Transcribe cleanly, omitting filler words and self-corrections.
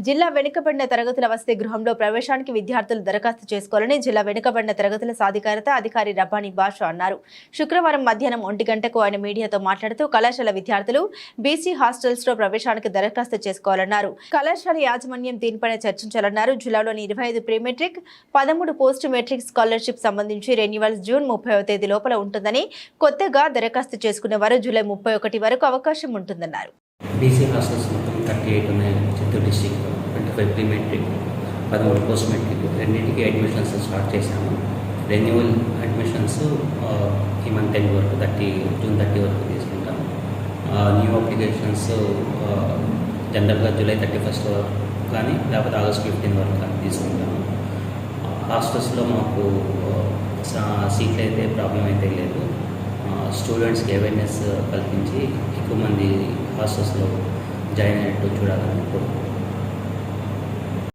జిల్లా వెనుకబడిన తరగతుల వసతి గృహంలో ప్రవేశానికి విద్యార్థులు దరఖాస్తు చేసుకోవాలని జిల్లా వెనుకబడిన తరగతుల సాధికారత అధికారి రబ్బానీ బాషా అన్నారు. శుక్రవారం మధ్యాహ్నం 1 గంటకు ఆయన మీడియాతో మాట్లాడుతూ కళాశాల విద్యార్థులు బీసీ హాస్టల్స్ లో ప్రవేశానికి దరఖాస్తు చేసుకోవాలన్నారు. కళాశాల యాజమాన్యం దీనిపై చర్చించాలన్నారు. జిల్లాలోని 25 pre matric, 13 post matric scholarship సంబంధించి రెన్యువల్స్ జూన్ 30వ తేదీ లోపల ఉంటుందని, కొత్తగా దరఖాస్తు చేసుకునే వారు జూలై 31 వరకు అవకాశం ఉంటుందన్నారు. బీసీ హాస్టల్స్ మొత్తం 38 ఉన్నాయి చిత్తూరు డిస్ట్రిక్ట్లో. 25 ప్రీ మెట్రిక్, 13 పోస్ట్ మెట్రిక్ రెండింటికి అడ్మిషన్స్ స్టార్ట్ చేశాము. రెన్యువల్ అడ్మిషన్స్ ఈ మంత్ ఎండ్ వరకు జూన్ 30 వరకు తీసుకుంటాం. న్యూ అప్లికేషన్స్ జనరల్గా జూలై 31 వరకు కానీ లేకపోతే ఆగస్ట్ 15 వరకు కానీ తీసుకుంటాము. హాస్టల్స్లో మాకు సీట్లు అయితే ప్రాబ్లం అయితే లేదు. స్టూడెంట్స్కి అవేర్నెస్ కల్పించి ఎక్కువ మంది హాస్టల్స్లో జాయిన్ అయ్యేట్టు చూడాలని కోరుకుంటున్నాను.